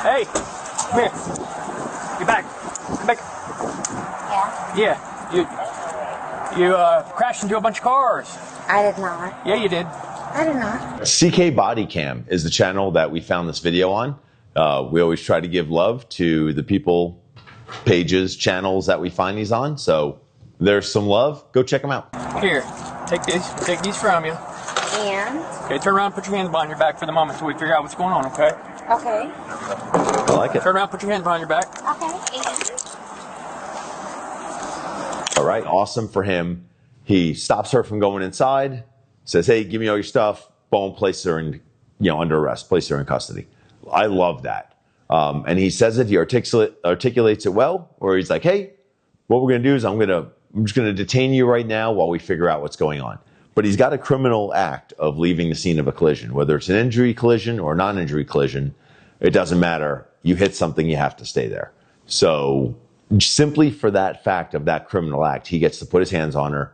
Hey, come here. Get back. Come back. Yeah? Yeah. You crashed into a bunch of cars. I did not. Yeah, you did. I did not. CK Body Cam is the channel that we found this video on. We always try to give love to the people, pages, channels that we find these on. So there's some love. Go check them out. Here, take these. Take these from you. And? Okay, turn around, put your hands behind your back for the moment until we figure out what's going on, okay? Okay. I like it. Turn around, put your hands behind your back. Okay. And? All right, awesome for him. He stops her from going inside, says, hey, give me all your stuff. Boom, place her in, under arrest, place her in custody. I love that. And he says it, he articulates it well, where he's like, hey, what we're going to do is I'm just going to detain you right now while we figure out what's going on. But he's got a criminal act of leaving the scene of a collision, whether it's an injury collision or a non-injury collision. It doesn't matter. You hit something, you have to stay there. So simply for that fact of that criminal act, he gets to put his hands on her,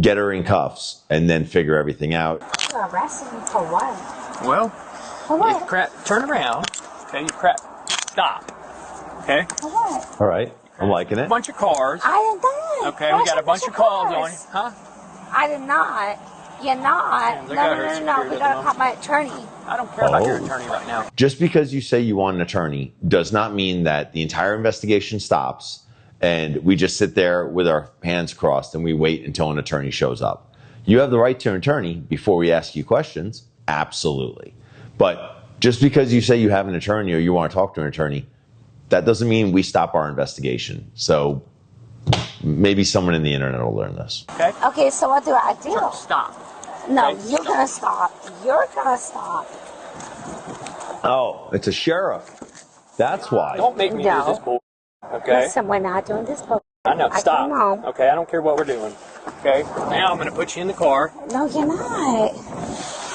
get her in cuffs, and then figure everything out. You're arresting me for what? Well, For what? turn around. Okay, you crap. Stop. Okay? For what? All right, I'm liking it. A bunch of cars. I did not. Okay, we got a bunch of calls on you. Huh? I did not. You're not. No. We gotta call my attorney. I don't care about your attorney right now. Just because you say you want an attorney does not mean that the entire investigation stops and we just sit there with our hands crossed and we wait until an attorney shows up. You have the right to an attorney before we ask you questions. Absolutely. But just because you say you have an attorney or you want to talk to an attorney, that doesn't mean we stop our investigation. So maybe someone in the internet will learn this. Okay? Okay, so what do I do? Stop. No, Okay, you're gonna stop. You're gonna stop. Oh, it's a sheriff. That's why. Don't make me do this bull. Okay? Listen, we're not doing this. I know. Stop. came home. Okay, I don't care what we're doing. Okay? Now I'm going to put you in the car. No, you're not.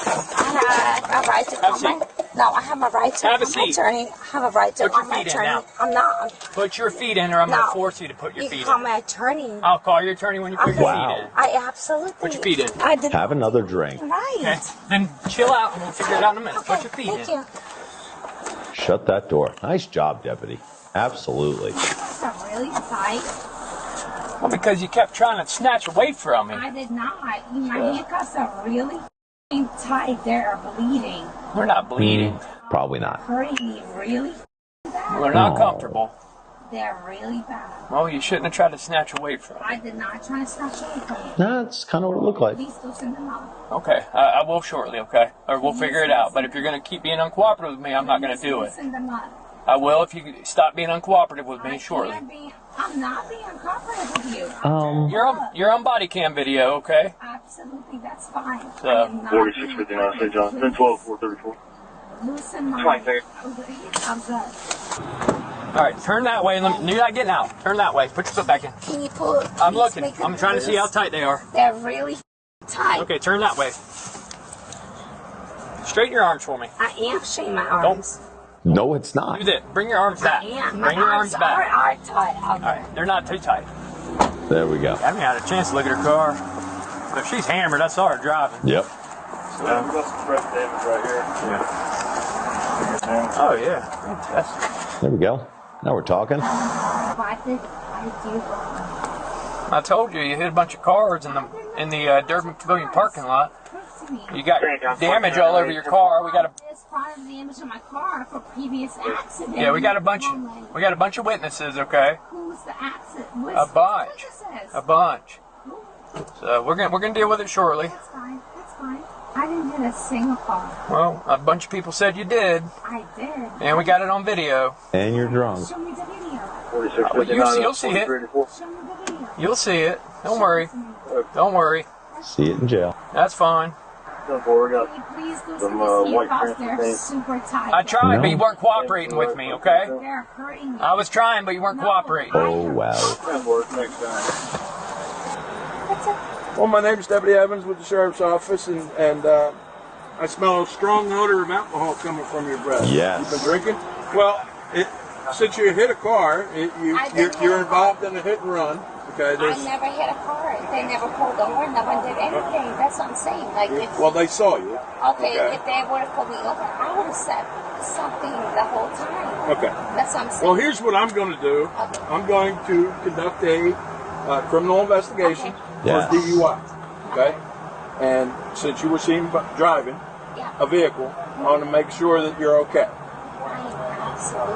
I have a right to call my... No, I have a right to call my attorney. I have a right to call my attorney. I'm not. Put your feet in or I'm going to force you to put your feet in. You can call my attorney. I'll call your attorney when you put your feet in. I absolutely... Put your feet in. I did. Have another drink. Right. Okay? Then chill out and we'll figure it out in a minute. Okay, Put your feet in. thank you. Shut that door. Nice job, deputy. Absolutely. That's really tight. Well, because you kept trying to snatch away from me. I did not. My handcuffs are really tight. They're bleeding. We're not bleeding. Probably not. Hurting me really bad. We're not comfortable. They're really bad. Well, you shouldn't have tried to snatch away from me. I did not try to snatch away from you. That's kind of what it looked like. Please go send them out. Okay, I will shortly, okay? Or we'll figure it out. But if you're going to keep being uncooperative with me, I'm not going to do it. Send them out. I will if you stop being uncooperative with me shortly. I'm not being uncooperative with you. You're on body cam video, okay? Absolutely, that's fine. So, 4659 St. John, 1012 434. Loosen my... I'm good. all right, turn that way. You're not getting out. Turn that way. Put your foot back in. Can you pull... I'm looking. I'm trying to see how tight they are. They're really tight. Okay, turn that way. Straighten your arms for me. I am straightening my arms. No, it's not. Do that. Bring your arms back. I am. Bring your arms back. Are tight. All right, they're not too tight. There we go. I haven't had a chance to look at her car. But if she's hammered, I saw her driving. Yep. We've got some fresh damage right here. Yeah. Oh, yeah. Fantastic. There we go. Now we're talking. What did I do wrong? I told you hit a bunch of cars in the Durban Pavilion parking lot. You got damage all over your car. We got a... There's part of the damage on my car for previous accident. Yeah, we got a bunch of witnesses, okay? Who's the accident? A bunch. A bunch. So we're gonna deal with it shortly. That's fine. That's fine. I didn't hit a single car. Well, a bunch of people said you did. I did. And we got it on video. And you're drunk. Show me the video. 4659 You'll see it. Show me the video. You'll see it. Don't worry. Don't worry. See it in jail. That's fine. Please go see Some the white handcuffs. They're pants. super tight. I tried, but you weren't cooperating with me, okay? They're hurting me. I was trying, but you weren't cooperating. Oh, wow. That works next time. That's it. Well, my name's Deputy Evans with the Sheriff's Office, and I smell a strong odor of alcohol coming from your breath. Yes. You've been drinking? Well, since you hit a car, you're involved in a hit and run. Okay, I never hit a car. They never pulled over. No one did anything. That's what I'm saying. Like, well, they saw you. Okay, if they would have pulled me over, I would have said something the whole time. Okay. That's what I'm saying. Well, here's what I'm going to do. Okay. I'm going to conduct a criminal investigation Yes. for DUI. Okay? And since you were seen driving Yeah. a vehicle, I want to make sure that you're okay. Absolutely.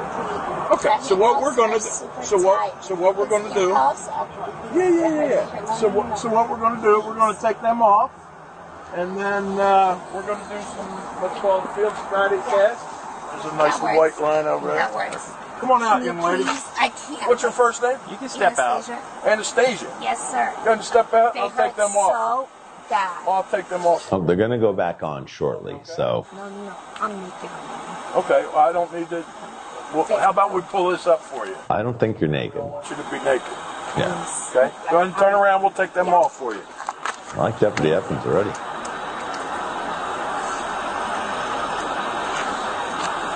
Okay, so what we're going to do? So what we're going to do? Yeah. So what we're going to do? We're going to take them off, and then we're going to do some what's called field sobriety test. There's a nice That white line over there. That works. Come on out, Can you young lady. please? I can't. What's your first name? You can step out. Anastasia. Yes, sir. You going to step out? They I'll hurt take them off. so bad. I'll take them off. Oh, they're going to go back on shortly. So No. I'm naked. Okay, well, I don't need to. Well, how about we pull this up for you? I don't think you're naked. Should it be naked? Yeah. Okay. Go ahead and turn around. We'll take them off for you. I like Deputy Evans already.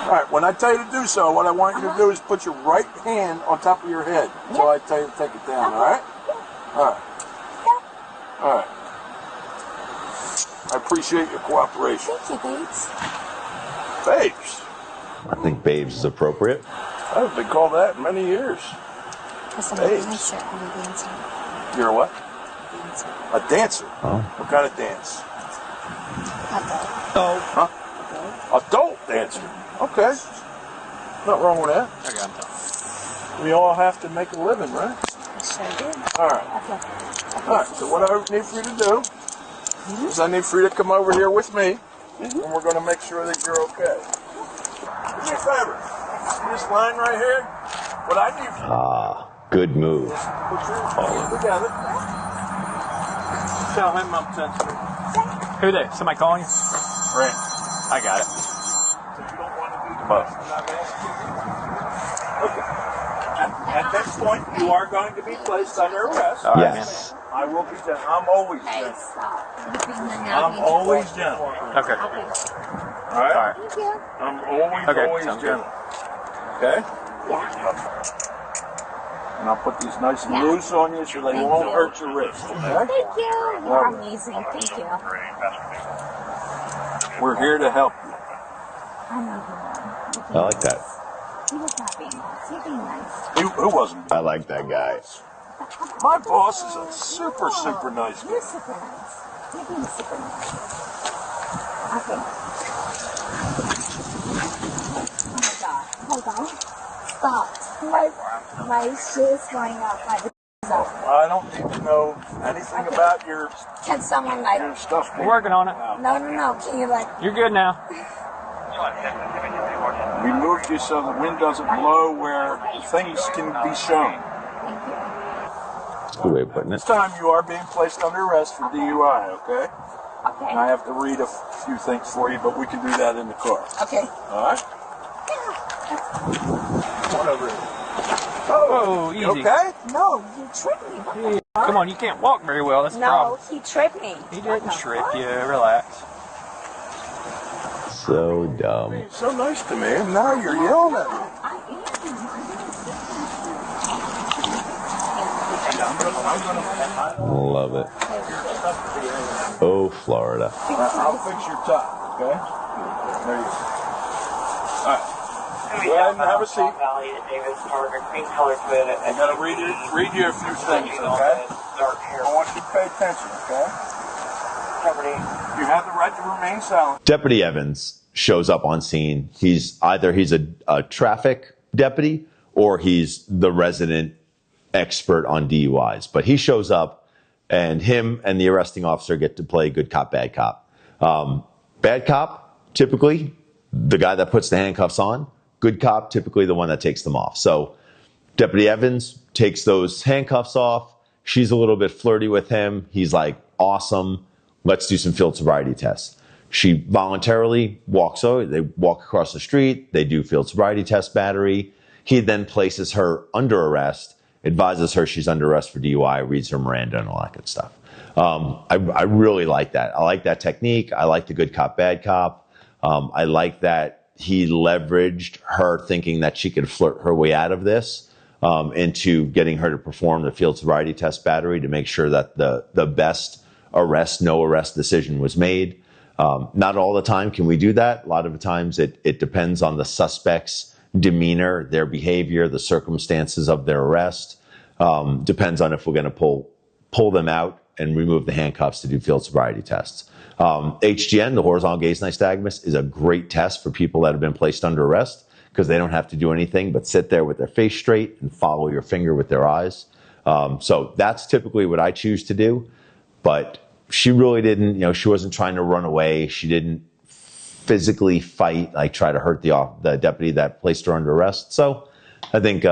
All right. When I tell you to do so, what I want you to do is put your right hand on top of your head until I tell you to take it down. All right? All right. All right. I appreciate your cooperation. Thank you, babes. Babes. I think Babes is appropriate. I haven't been called that in many years. Because I'm Babes. a dancer. I'm a dancer. You're a what? Dancer. A dancer. Oh. What kind of dance? Adult. Huh? Adult dancer. Okay. Nothing wrong with that. I got it. We all have to make a living, right? I sure do. All right. Okay. All right. So what I need for you to do is I need for you to come over here with me, and we're going to make sure that you're okay. Do me a favor. See this line right here? What I need for you Ah, good move. is put your hands together. Tell him I'm sensitive. Who they? Somebody calling you? Frank. I got it. So you don't want to do the most. I'm not asking you. Okay. At this point, you are going to be placed under arrest. All right, Yes. I will be gentle. I'm always Hey, gentle. stop. I'm always gentle. man. Okay. Okay. All right? All right. Thank you. I'm always, Okay, always sounds gentle. Okay? Yeah. And I'll put these nice and Yeah. loose on you so they Thank won't you. hurt your wrist. Okay? Thank you. You're amazing. Thank you. We're here to help you. I know you. I like that. He was not being nice. You're being nice. Who wasn't? I like that guy. My boss is a super, super nice guy. You're super nice. You're being super nice. Okay. Oh my God. Hold on. Stop. My shoe is going up. My is up. I don't need to know anything about your Can someone like? stuff. We're working on it. No. Can you like? You're good now. We moved you so the wind doesn't blow where things can be shown. Thank you. That's a good way of putting it. This time you are being placed under arrest for DUI, okay? Okay. And I have to read a few things for you, but we can do that in the car. Okay. All right? Come on over here. Oh, You easy. okay? No, you tripped me. Come on, you can't walk very well. That's the No, problem. he tripped me. He didn't trip you. Relax. So dumb. You're so nice to me, and now you're yelling at me. I am. Love it. Oh, Florida. I'll fix your tie, okay? There you go. All right. Go ahead and have a seat. I gotta read you a few things, okay? I want you to pay attention, okay? You have the right to remain silent. Deputy Evans shows up on scene. He's a traffic deputy or he's the resident expert on DUIs. But he shows up, and him and the arresting officer get to play good cop, bad cop. Bad cop, typically the guy that puts the handcuffs on. Good cop, typically the one that takes them off. So Deputy Evans takes those handcuffs off. She's a little bit flirty with him. He's like, awesome. Let's do some field sobriety tests. She voluntarily walks over. They walk across the street. They do field sobriety test battery. He then places her under arrest, advises her she's under arrest for DUI, reads her Miranda and all that good stuff. I really like that. I like that technique. I like the good cop, bad cop. I like that he leveraged her thinking that she could flirt her way out of this into getting her to perform the field sobriety test battery to make sure that the best arrest, no arrest decision was made. Not all the time can we do that. A lot of the times it depends on the suspect's demeanor, their behavior, the circumstances of their arrest. Depends on if we're going to pull them out and remove the handcuffs to do field sobriety tests. HGN, the horizontal gaze nystagmus, is a great test for people that have been placed under arrest because they don't have to do anything but sit there with their face straight and follow your finger with their eyes. So that's typically what I choose to do. But she really didn't, she wasn't trying to run away. She didn't physically fight, like try to hurt the deputy that placed her under arrest. So I think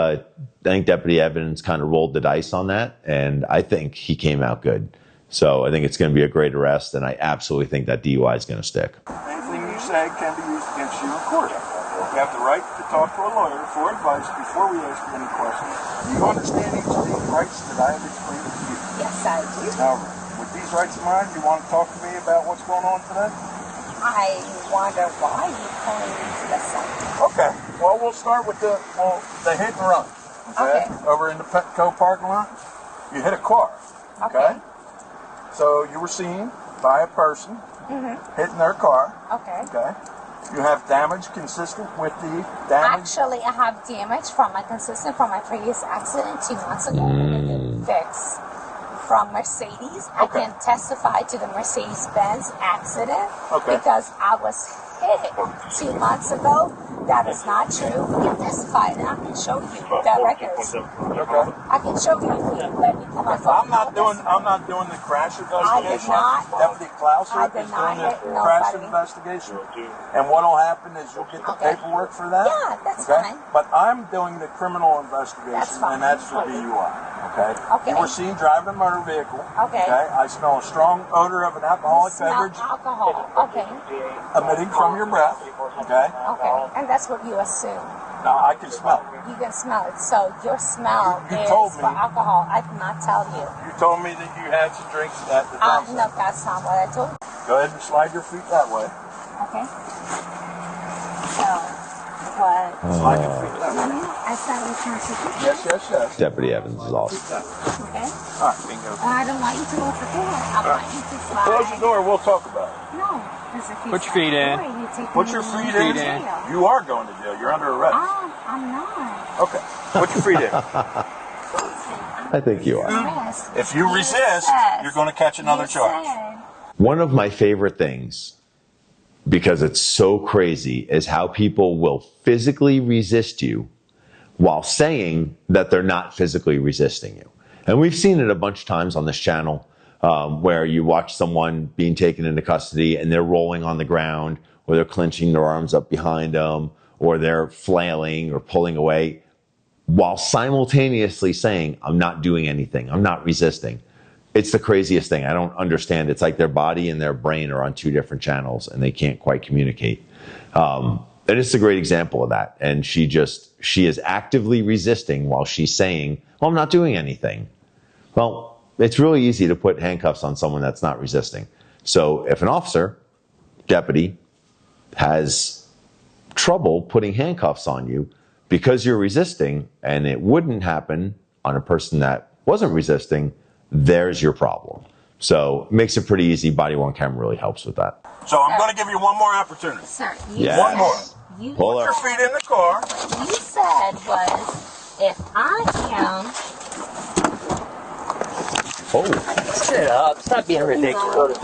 Deputy Evans kind of rolled the dice on that, and I think he came out good. So I think it's going to be a great arrest, and I absolutely think that DUI is going to stick. Anything you say can be used against you in court. You have the right to talk to a lawyer for advice before we ask you any questions. Do you understand each of these rights that I have explained to you? Yes, I do. Now, with these rights of mine, you want to talk to me about what's going on today? I wonder why you calling me to the site. Okay. Well, we'll start with the hit and run. Okay. Over in the Petco parking lot, you hit a car. Okay. So you were seen by a person hitting their car. Okay. You have damage consistent with the damage. Actually, I have damage from my previous accident 2 months ago. Fix from Mercedes. I can testify to the Mercedes-Benz accident because I was hit 2 months ago. That is not true. We can testify, and I can show you the records. Okay. I can show you. Let me pull my phone. I'm not doing the crash investigation. I did not. Deputy Clouser I did is not doing hit the crash nobody. investigation. And what will happen is you'll get the paperwork for that. Yeah, that's fine. But I'm doing the criminal investigation, and that's for DUI. Okay. You were seen driving a motor vehicle. Okay. I smell a strong odor of an alcoholic beverage. Alcohol. Emitting from your breath. Okay. And that's what you assume. No, I can smell it. You can smell it. So your smell You is told me. for alcohol. I did not tell you. You told me that you had some drinks at the time. No, that's not what I told you. Go ahead and slide your feet that way. Okay. So, what? Slide your feet that way. I said we can't take it. Yes. Deputy Evans is awesome. Okay. All right, bingo. I don't want you to close the door. I want you to slide. Close the door. We'll talk about it. No. Because if you Put your feet in. Put your feet in. You are going to jail. You're under arrest. I'm not. Okay. Put your feet in. I think you are. If you resist, you're going to catch another charge. One of my favorite things, because it's so crazy, is how people will physically resist you while saying that they're not physically resisting you. And we've seen it a bunch of times on this channel where you watch someone being taken into custody and they're rolling on the ground, or they're clenching their arms up behind them, or they're flailing or pulling away while simultaneously saying, I'm not doing anything, I'm not resisting. It's the craziest thing. I don't understand. It's like their body and their brain are on two different channels and they can't quite communicate. And it's a great example of that. And she is actively resisting while she's saying, well, I'm not doing anything. Well, it's really easy to put handcuffs on someone that's not resisting. So if an officer, deputy, has trouble putting handcuffs on you because you're resisting, and it wouldn't happen on a person that wasn't resisting, there's your problem. So it makes it pretty easy. Body-worn camera really helps with that. So I'm going to give you one more opportunity. Sir, one more. Pull Put your feet in the car. You said was, if I am... Sit up. Stop being ridiculous.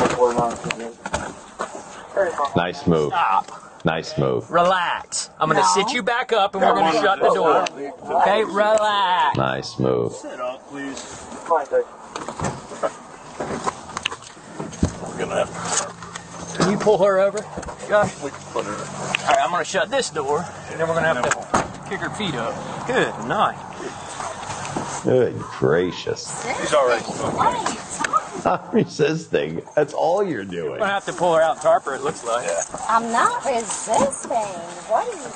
Nice move. Stop. Nice move. Relax. I'm going to sit you back up and we're going to shut the door. Okay, relax. Nice move. Sit up, please. Fine, Dave. We're going to have Can you pull her over, Josh? to put her. All right, I'm going to shut this door, and then we're going to have to kick her feet up. Good night. Good gracious. She's all right. What are you talking about? Not resisting. That's all you're doing. We're going to have to pull her out and tarp her, it looks like. Yeah. I'm not resisting. What are you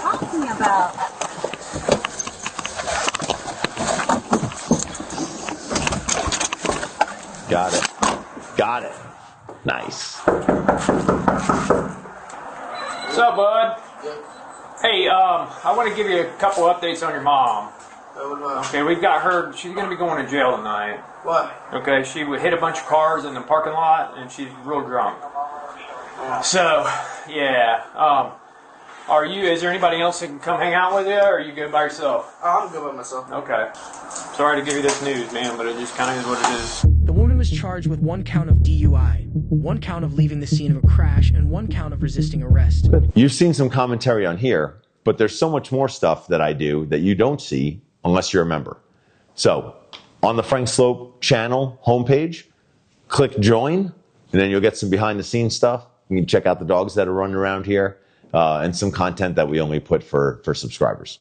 talking about? Got it. Got it. Nice. What's up, bud? Hey, I want to give you a couple updates on your mom. Okay, we've got her. She's going to be going to jail tonight. What? Okay, she hit a bunch of cars in the parking lot, and she's real drunk. So Yeah. Is there anybody else that can come hang out with you, or are you good by yourself? I'm good by myself. Okay. Sorry to give you this news, man, but it just kind of is what it is. The woman was charged with 1 count of DUI, 1 count of leaving the scene of a crash, and 1 count of resisting arrest. You've seen some commentary on here, but there's so much more stuff that I do that you don't see unless you're a member. So, on the Frank Sloup channel homepage, click join, and then you'll get some behind the scenes stuff. You can check out the dogs that are running around here, and some content that we only put for subscribers.